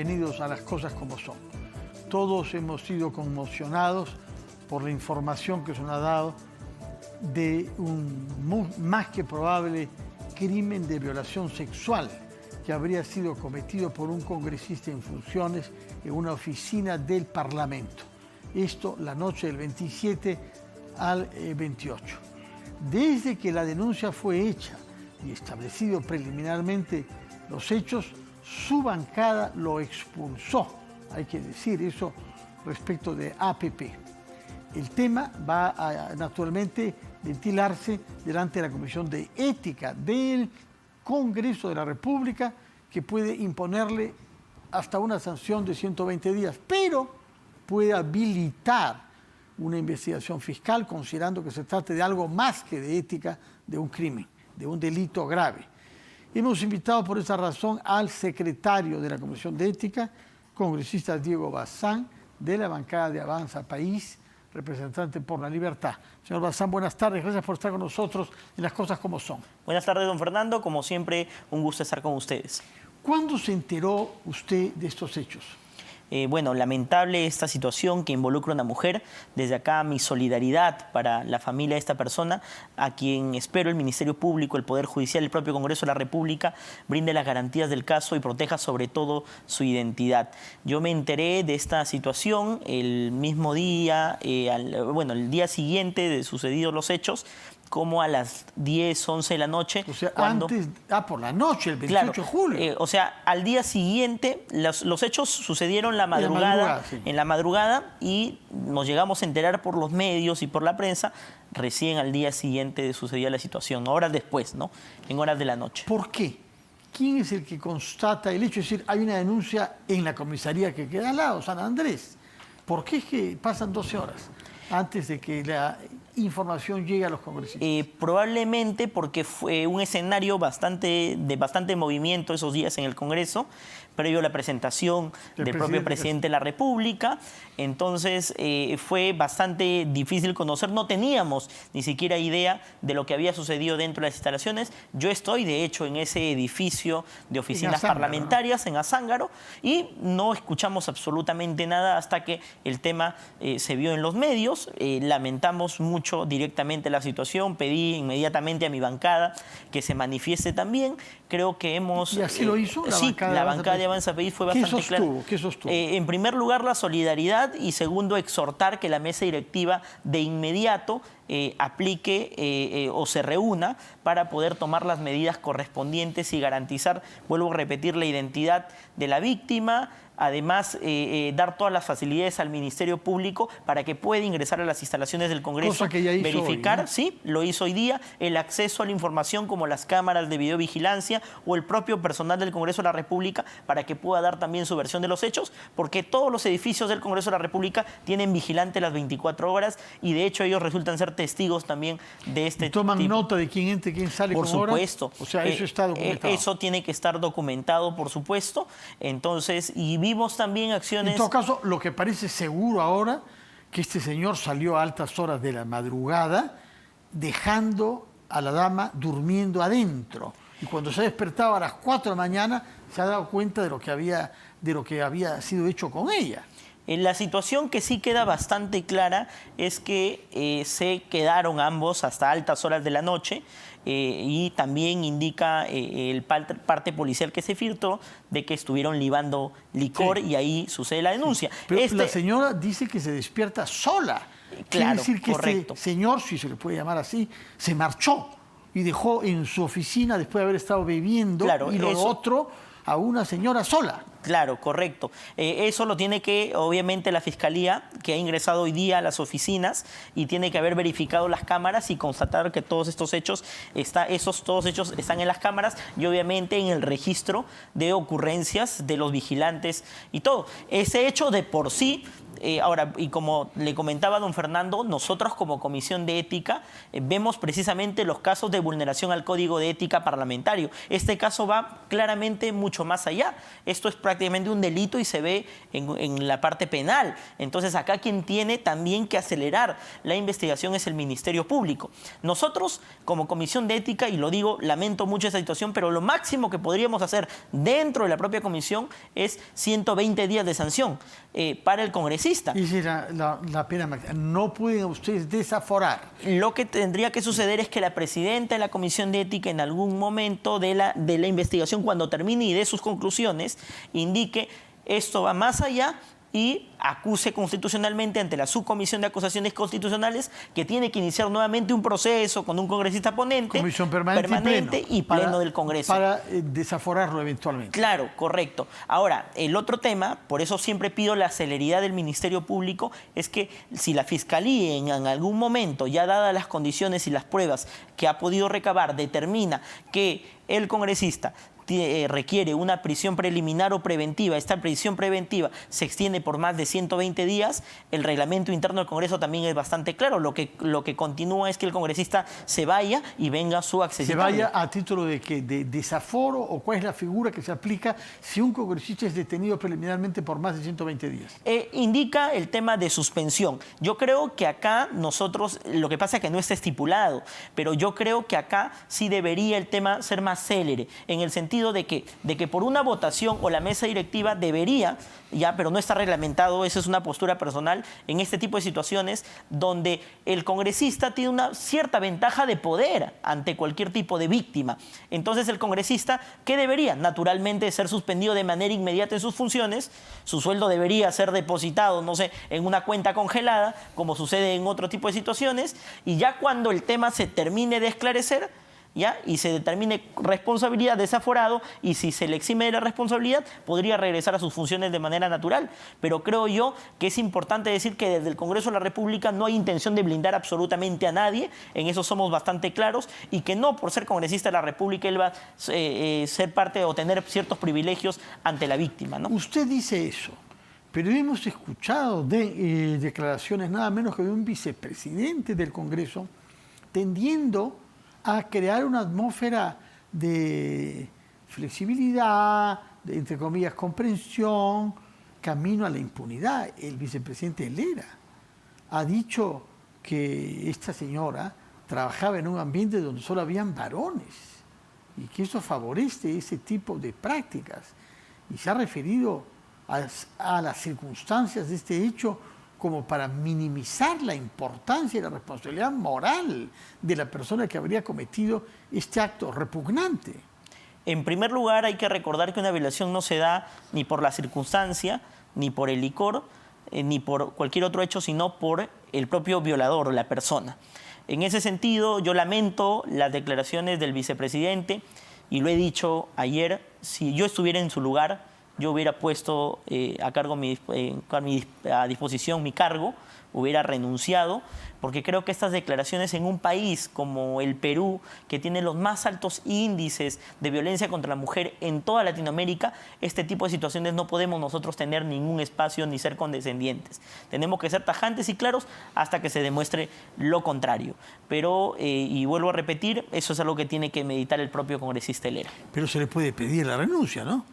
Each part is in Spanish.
bienvenidos a Las Cosas Como Son. Todos hemos sido conmocionados por la información que se nos ha dado de un más que probable crimen de violación sexual que habría sido cometido por un congresista en funciones en una oficina del Parlamento. Esto la noche del 27 al 28. Desde que la denuncia fue hecha y establecido preliminarmente los hechos, su bancada lo expulsó. Hay que decir eso respecto de APP. El tema va a naturalmente ventilarse delante de la Comisión de Ética del Congreso de la República, que puede imponerle hasta una sanción de 120 días, pero puede habilitar una investigación fiscal considerando que se trate de algo más que de ética, de un crimen, de un delito grave. Hemos invitado por esa razón al secretario de la Comisión de Ética, congresista Diego Bazán, de la bancada de Avanza País, representante por la libertad. Señor Bazán, buenas tardes. Gracias por estar con nosotros en Las Cosas Como Son. Buenas tardes, don Fernando. Como siempre, un gusto estar con ustedes. ¿Cuándo se enteró usted de estos hechos? Bueno, lamentable esta situación que involucra a una mujer. Desde acá mi solidaridad para la familia de esta persona, a quien espero el Ministerio Público, el Poder Judicial, el propio Congreso de la República brinde las garantías del caso y proteja sobre todo su identidad. Yo me enteré de esta situación el mismo día, el día siguiente de sucedidos los hechos, como a las 10, 11 de la noche. O sea, antes, por la noche, el 28 de julio. O sea, al día siguiente, los hechos sucedieron en la madrugada y nos llegamos a enterar por los medios y por la prensa recién al día siguiente de sucedida la situación, horas después, ¿no? En horas de la noche. ¿Por qué? ¿Quién es el que constata el hecho? Es decir, hay una denuncia en la comisaría que queda al lado, San Andrés. ¿Por qué es que pasan 12 horas antes de que la información llegue a los congresistas? Probablemente porque fue un escenario de bastante movimiento esos días en el Congreso, previo a la presentación del propio presidente de la República. Entonces fue bastante difícil conocer, no teníamos ni siquiera idea de lo que había sucedido dentro de las instalaciones. Yo estoy, de hecho, en ese edificio de oficinas parlamentarias, ¿no?, en Azángaro, y no escuchamos absolutamente nada hasta que el tema se vio en los medios. Lamentamos mucho directamente la situación, pedí inmediatamente a mi bancada que se manifieste también. Creo que hemos... ¿Y así lo hizo? La bancada de Avanza País fue bastante clara. ¿Qué sostuvo? En primer lugar, la solidaridad, y segundo, exhortar que la mesa directiva de inmediato aplique o se reúna para poder tomar las medidas correspondientes y garantizar, vuelvo a repetir, la identidad de la víctima. Además, dar todas las facilidades al Ministerio Público para que pueda ingresar a las instalaciones del Congreso. Cosa que ya hizo verificar, hoy, ¿no? Sí, lo hizo hoy día, el acceso a la información como las cámaras de videovigilancia o el propio personal del Congreso de la República para que pueda dar también su versión de los hechos, porque todos los edificios del Congreso de la República tienen vigilante las 24 horas y de hecho ellos resultan ser testigos también de este tipo. ¿Toman nota de quién entra y quién sale? Por supuesto. O sea, eso está documentado. Eso tiene que estar documentado, por supuesto. Entonces, y vimos también acciones... En todo caso, lo que parece seguro ahora, que este señor salió a altas horas de la madrugada, dejando a la dama durmiendo adentro. Y cuando se ha despertado a las 4 de la mañana, se ha dado cuenta de lo que había sido hecho con ella. La situación que sí queda bastante clara es que se quedaron ambos hasta altas horas de la noche y también indica el parte policial que se filtró de que estuvieron libando licor, sí, y ahí sucede la denuncia. Pero la señora dice que se despierta sola. Claro, quiere decir que correcto. Este señor, si se le puede llamar así, se marchó y dejó en su oficina, después de haber estado bebiendo, claro, y lo otro a una señora sola. Claro, correcto. Eso lo tiene que, obviamente, la Fiscalía, que ha ingresado hoy día a las oficinas y tiene que haber verificado las cámaras y constatar que todos estos hechos, están en las cámaras y obviamente en el registro de ocurrencias de los vigilantes y todo. Ese hecho de por sí... ahora, y como le comentaba a don Fernando, nosotros como Comisión de Ética vemos precisamente los casos de vulneración al Código de Ética Parlamentario. Este caso va claramente mucho más allá. Esto es prácticamente prácticamente un delito y se ve en la parte penal. Entonces acá quien tiene también que acelerar la investigación es el Ministerio Público. Nosotros como Comisión de Ética, y lo digo, lamento mucho esa situación, pero lo máximo que podríamos hacer dentro de la propia comisión es 120 días de sanción para el congresista. Y si la pena máxima, no pueden ustedes desaforar. Lo que tendría que suceder es que la presidenta de la Comisión de Ética en algún momento de la investigación, cuando termine y dé sus conclusiones, indique esto va más allá y acuse constitucionalmente ante la Subcomisión de Acusaciones Constitucionales que tiene que iniciar nuevamente un proceso con un congresista ponente, Comisión permanente y pleno del Congreso. Para desaforarlo eventualmente. Claro, correcto. Ahora, el otro tema, por eso siempre pido la celeridad del Ministerio Público, es que si la Fiscalía en algún momento, ya dadas las condiciones y las pruebas que ha podido recabar, determina que el congresista requiere una prisión preliminar o preventiva, esta prisión preventiva se extiende por más de 120 días, el reglamento interno del Congreso también es bastante claro. Lo que continúa es que el congresista se vaya y venga su accesitable. ¿Se vaya a título de qué? ¿De desaforo o cuál es la figura que se aplica si un congresista es detenido preliminarmente por más de 120 días? Indica el tema de suspensión. Yo creo que acá nosotros, lo que pasa es que no está estipulado, pero yo creo que acá sí debería el tema ser más célere, en el sentido de que por una votación o la mesa directiva debería, pero no está reglamentado, esa es una postura personal, en este tipo de situaciones donde el congresista tiene una cierta ventaja de poder ante cualquier tipo de víctima. Entonces el congresista, ¿qué debería? Naturalmente ser suspendido de manera inmediata en sus funciones, su sueldo debería ser depositado, no sé, en una cuenta congelada, como sucede en otro tipo de situaciones, y ya cuando el tema se termine de esclarecer, y se determine responsabilidad, desaforado, y si se le exime de la responsabilidad, podría regresar a sus funciones de manera natural. Pero creo yo que es importante decir que desde el Congreso de la República no hay intención de blindar absolutamente a nadie, en eso somos bastante claros, y que no por ser congresista de la República él va a ser parte o tener ciertos privilegios ante la víctima, ¿no? Usted dice eso, pero hemos escuchado declaraciones nada menos que de un vicepresidente del Congreso tendiendo a crear una atmósfera de flexibilidad, de, entre comillas, comprensión, camino a la impunidad. El vicepresidente Helera ha dicho que esta señora trabajaba en un ambiente donde solo habían varones y que eso favorece ese tipo de prácticas. Y se ha referido a las circunstancias de este hecho como para minimizar la importancia y la responsabilidad moral de la persona que habría cometido este acto repugnante. En primer lugar, hay que recordar que una violación no se da ni por la circunstancia, ni por el licor, ni por cualquier otro hecho, sino por el propio violador o la persona. En ese sentido, yo lamento las declaraciones del vicepresidente, y lo he dicho ayer, si yo estuviera en su lugar, yo hubiera puesto a disposición mi cargo, hubiera renunciado, porque creo que estas declaraciones en un país como el Perú, que tiene los más altos índices de violencia contra la mujer en toda Latinoamérica, este tipo de situaciones no podemos nosotros tener ningún espacio ni ser condescendientes. Tenemos que ser tajantes y claros hasta que se demuestre lo contrario. Pero, y vuelvo a repetir, eso es algo que tiene que meditar el propio congresista Helera. Pero se le puede pedir la renuncia, ¿no?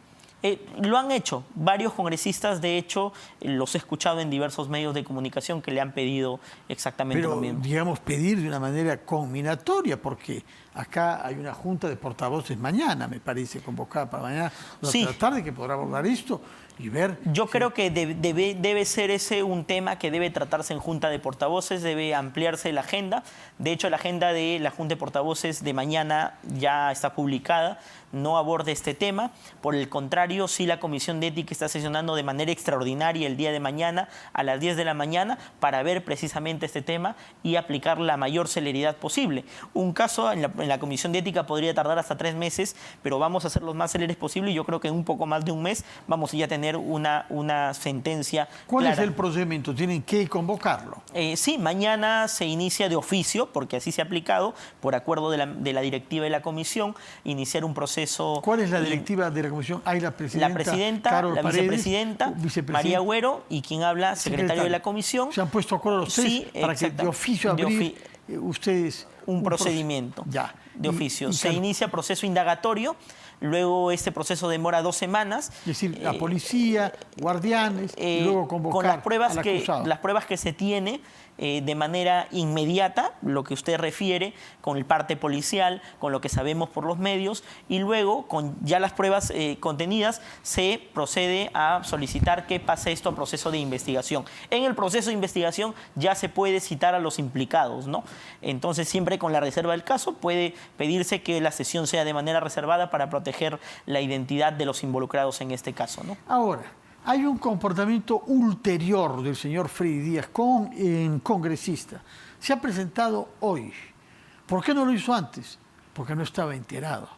Lo han hecho varios congresistas, de hecho, los he escuchado en diversos medios de comunicación que le han pedido exactamente lo mismo. Pero, digamos, pedir de una manera conminatoria, porque acá hay una junta de portavoces mañana, me parece, convocada para mañana durante la tarde, que podrá abordar esto y ver... Yo creo que debe ser ese un tema que debe tratarse en junta de portavoces, debe ampliarse la agenda. De hecho, la agenda de la junta de portavoces de mañana ya está publicada, no aborda este tema. Por el contrario, sí, la Comisión de Ética está sesionando de manera extraordinaria el día de mañana a las 10 de la mañana para ver precisamente este tema y aplicar la mayor celeridad posible. Un caso en la Comisión de Ética podría tardar hasta 3 meses, pero vamos a ser los más celeres posible y yo creo que en un poco más de un mes vamos a ya tener una sentencia ¿Cuál clara. es el procedimiento? ¿Tienen que convocarlo? Sí, mañana se inicia de oficio, porque así se ha aplicado, por acuerdo de la directiva de la Comisión, iniciar un proceso. ¿Cuál es la directiva de la Comisión? Hay la presidenta, la vicepresidenta, María Agüero, y quien habla, secretario de la Comisión. ¿Se han puesto de acuerdo los tres para que de oficio abrir ustedes un procedimiento de oficio? Se inicia proceso indagatorio. luego este proceso demora 2 semanas. Es decir, la policía, guardianes, y luego convocar con las pruebas al acusado. las pruebas que se tiene de manera inmediata, lo que usted refiere, con el parte policial, con lo que sabemos por los medios, y luego, con ya las pruebas contenidas, se procede a solicitar que pase esto a proceso de investigación. En el proceso de investigación ya se puede citar a los implicados, ¿no? Entonces, siempre con la reserva del caso, puede pedirse que la sesión sea de manera reservada para proteger la identidad de los involucrados en este caso, ¿no? Ahora, hay un comportamiento ulterior del señor Freddy Díaz congresista. Se ha presentado hoy. ¿Por qué no lo hizo antes? Porque no estaba enterado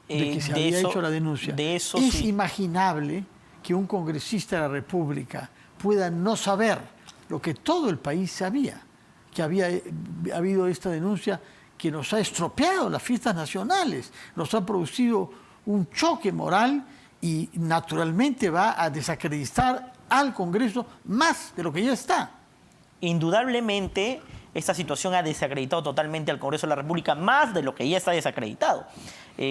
de que se había hecho la denuncia. Es imaginable que un congresista de la República pueda no saber lo que todo el país sabía, que había habido esta denuncia que nos ha estropeado las fiestas nacionales, nos ha producido un choque moral y naturalmente va a desacreditar al Congreso más de lo que ya está. Indudablemente, esta situación ha desacreditado totalmente al Congreso de la República, más de lo que ya está desacreditado.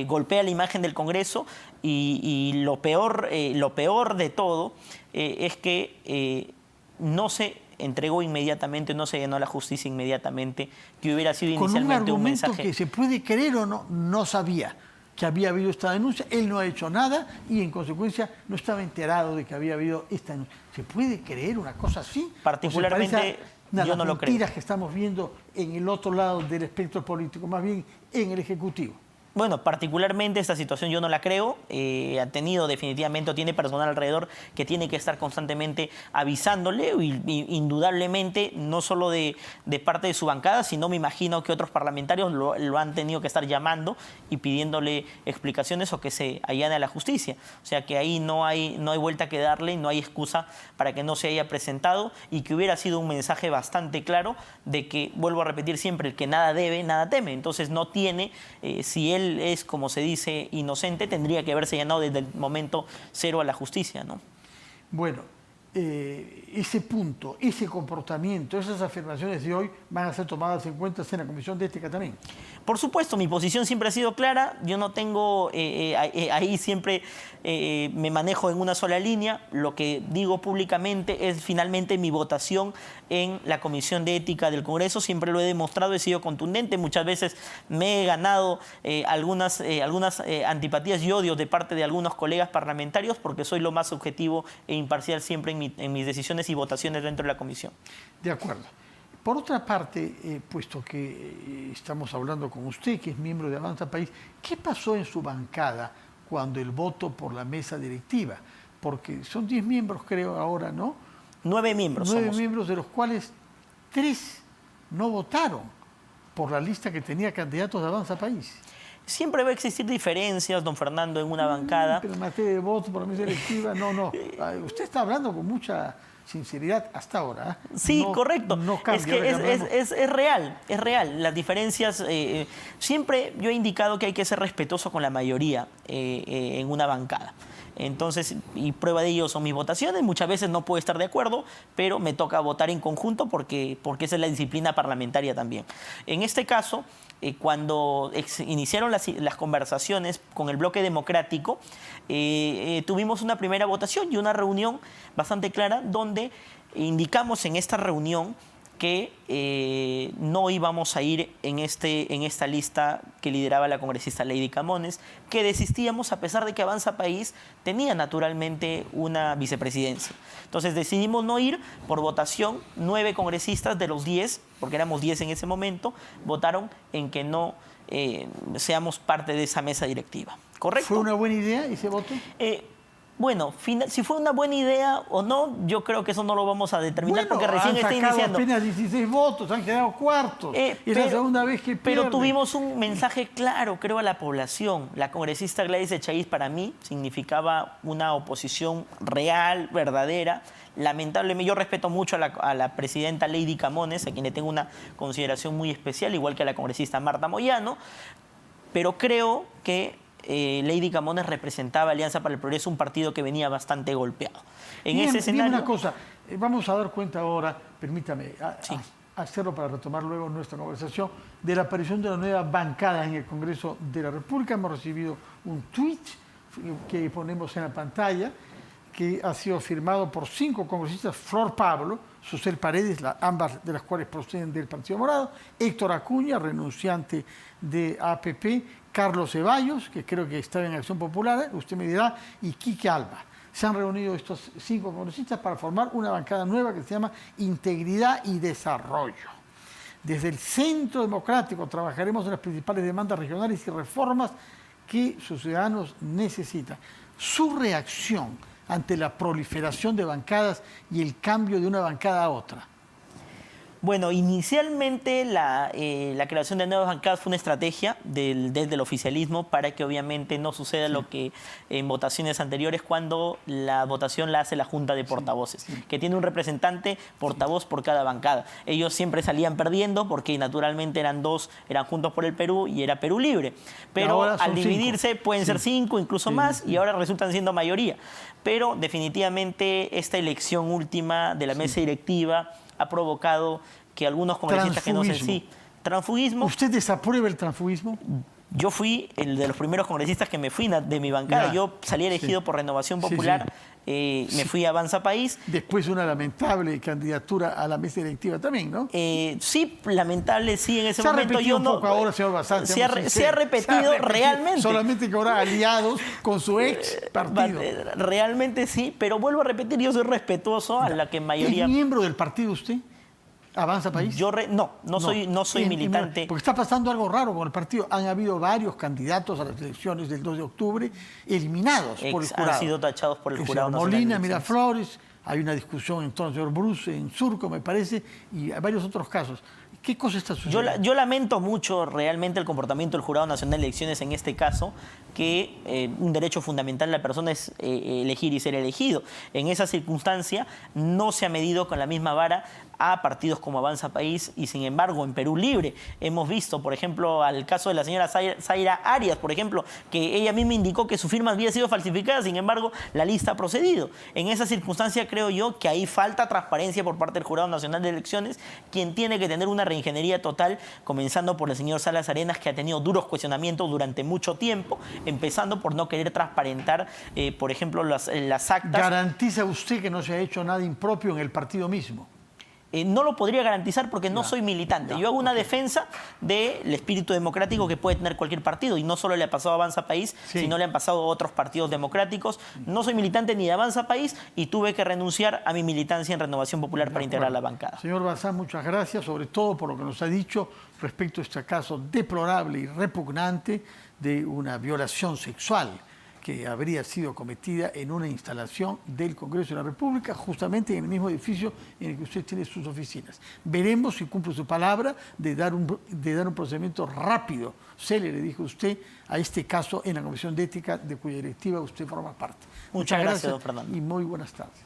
Golpea la imagen del Congreso y lo peor de todo es que no se entregó inmediatamente, no se llenó a la justicia inmediatamente, que hubiera sido inicialmente un mensaje. Con un argumento que se puede creer o no, no sabía que había habido esta denuncia, él no ha hecho nada y en consecuencia no estaba enterado de que había habido esta denuncia. ¿Se puede creer una cosa así? Particularmente yo no lo creo. Mentiras que estamos viendo en el otro lado del espectro político, más bien en el Ejecutivo. Bueno, particularmente esta situación yo no la creo. Ha tenido definitivamente, o tiene personal alrededor que tiene que estar constantemente avisándole, indudablemente, no solo de parte de su bancada, sino me imagino que otros parlamentarios lo han tenido que estar llamando y pidiéndole explicaciones o que se allane a la justicia. O sea que ahí no hay vuelta que darle, no hay excusa para que no se haya presentado y que hubiera sido un mensaje bastante claro de que, vuelvo a repetir siempre, el que nada debe, nada teme. Entonces no tiene, si él es, como se dice, inocente, tendría que haberse llenado desde el momento cero a la justicia, ¿no? Bueno, ese punto, ese comportamiento, esas afirmaciones de hoy van a ser tomadas en cuenta en la Comisión de Ética también. Por supuesto, mi posición siempre ha sido clara. Yo no tengo, ahí siempre me manejo en una sola línea. Lo que digo públicamente es finalmente mi votación en la Comisión de Ética del Congreso. Siempre lo he demostrado, he sido contundente. Muchas veces me he ganado algunas antipatías y odios de parte de algunos colegas parlamentarios porque soy lo más objetivo e imparcial siempre en mis decisiones y votaciones dentro de la comisión. De acuerdo. Por otra parte, puesto que estamos hablando con usted, que es miembro de Avanza País, ¿qué pasó en su bancada cuando el voto por la mesa directiva? Porque son 10 miembros, creo, ahora, ¿no? 9 miembros 9 somos. miembros, de los cuales 3 no votaron por la lista que tenía candidatos de Avanza País. Siempre va a existir diferencias, don Fernando, en una bancada. Pero en materia de voto por la mesa directiva, no. Usted está hablando con mucha sinceridad hasta ahora. Sí, no, correcto. No cambia, es real, es real. Las diferencias, siempre yo he indicado que hay que ser respetuoso con la mayoría en una bancada. Entonces, y prueba de ello son mis votaciones. Muchas veces no puedo estar de acuerdo, pero me toca votar en conjunto porque esa es la disciplina parlamentaria también. En este caso, cuando iniciaron las conversaciones con el bloque democrático, tuvimos una primera votación y una reunión bastante clara donde indicamos en esta reunión que no íbamos a ir en esta lista que lideraba la congresista Lady Camones, que desistíamos a pesar de que Avanza País tenía naturalmente una vicepresidencia. Entonces decidimos no ir por votación. 9 congresistas de los 10, porque éramos 10 en ese momento, votaron en que no seamos parte de esa mesa directiva. ¿Correcto? ¿Fue una buena idea ese voto? Bueno, si fue una buena idea o no, yo creo que eso no lo vamos a determinar porque recién está iniciando. Apenas 16 votos, han quedado cuartos. Es la segunda vez que pierden. Pero tuvimos un mensaje claro, creo, a la población. La congresista Gladys Echaíz para mí significaba una oposición real, verdadera. Lamentablemente, yo respeto mucho a la presidenta Lady Camones, a quien le tengo una consideración muy especial, igual que a la congresista Marta Moyano, pero creo que Lady Camones representaba Alianza para el Progreso, un partido que venía bastante golpeado. En ese escenario... Dime una cosa, vamos a dar cuenta ahora, permítame, sí. hacerlo para retomar luego nuestra conversación, de la aparición de una nueva bancada en el Congreso de la República. Hemos recibido un tweet que ponemos en la pantalla, que ha sido firmado por 5 congresistas: Flor Pablo, Susel Paredes, ambas de las cuales proceden del Partido Morado, Héctor Acuña, renunciante de APP, Carlos Ceballos, que creo que estaba en Acción Popular, usted me dirá, y Quique Alba. Se han reunido estos 5 congresistas para formar una bancada nueva que se llama Integridad y Desarrollo. Desde el Centro Democrático trabajaremos en las principales demandas regionales y reformas que sus ciudadanos necesitan. Su reacción ante la proliferación de bancadas y el cambio de una bancada a otra. Bueno, inicialmente la creación de nuevas bancadas fue una estrategia desde el oficialismo para que obviamente no suceda lo que en votaciones anteriores, cuando la votación la hace la Junta de Portavoces, que tiene un representante portavoz por cada bancada. Ellos siempre salían perdiendo porque naturalmente eran Juntos por el Perú y era Perú Libre. Pero al dividirse 5. Pueden ser 5, incluso más, y ahora resultan siendo mayoría. Pero definitivamente esta elección última de la mesa directiva ha provocado que algunos congresistas que no sé si... Transfugismo. ¿Usted desaprueba el transfugismo? Yo fui el de los primeros congresistas que me fui de mi bancada. Yo salí elegido por Renovación Popular, me fui a Avanza País. Después de una lamentable candidatura a la mesa directiva también, ¿no? Sí, lamentable, sí, en ese momento. Se ha repetido un poco ahora, señor Bazán. Se ha repetido realmente. Solamente que ahora aliados con su ex partido. Realmente sí, pero vuelvo a repetir, yo soy respetuoso a la que mayoría... ¿Es miembro del partido usted? ¿Avanza País? Yo no soy militante. Porque está pasando algo raro con el partido. Han habido varios candidatos a las elecciones del 2 de octubre eliminados por el jurado. Han sido tachados por el jurado nacional. Molina, Miraflores, hay una discusión en torno al señor Bruce en Surco, me parece, y hay varios otros casos. ¿Qué cosa está sucediendo? Yo lamento mucho realmente el comportamiento del Jurado Nacional de Elecciones en este caso, que un derecho fundamental de la persona es elegir y ser elegido. En esa circunstancia no se ha medido con la misma vara a partidos como Avanza País y, sin embargo, en Perú Libre hemos visto, por ejemplo, al caso de la señora Zaira Arias, por ejemplo, que ella misma indicó que su firma había sido falsificada, sin embargo, la lista ha procedido. En esa circunstancia creo yo que ahí falta transparencia por parte del Jurado Nacional de Elecciones, quien tiene que tener una reingeniería total, comenzando por el señor Salas Arenas, que ha tenido duros cuestionamientos durante mucho tiempo, empezando por no querer transparentar, por ejemplo, las actas. ¿Garantiza usted que no se ha hecho nada impropio en el partido mismo? No lo podría garantizar porque no soy militante. Yo hago una defensa del espíritu democrático que puede tener cualquier partido, y no solo le ha pasado a Avanza País, sino le han pasado a otros partidos democráticos. No soy militante ni de Avanza País y tuve que renunciar a mi militancia en Renovación Popular para integrar la bancada. Señor Bazán, muchas gracias, sobre todo por lo que nos ha dicho respecto a este caso deplorable y repugnante de una violación sexual que habría sido cometida en una instalación del Congreso de la República, justamente en el mismo edificio en el que usted tiene sus oficinas. Veremos si cumple su palabra de dar un procedimiento rápido, célere, dijo usted, a este caso en la Comisión de Ética de cuya directiva usted forma parte. Muchas gracias, don Fernando. Y muy buenas tardes.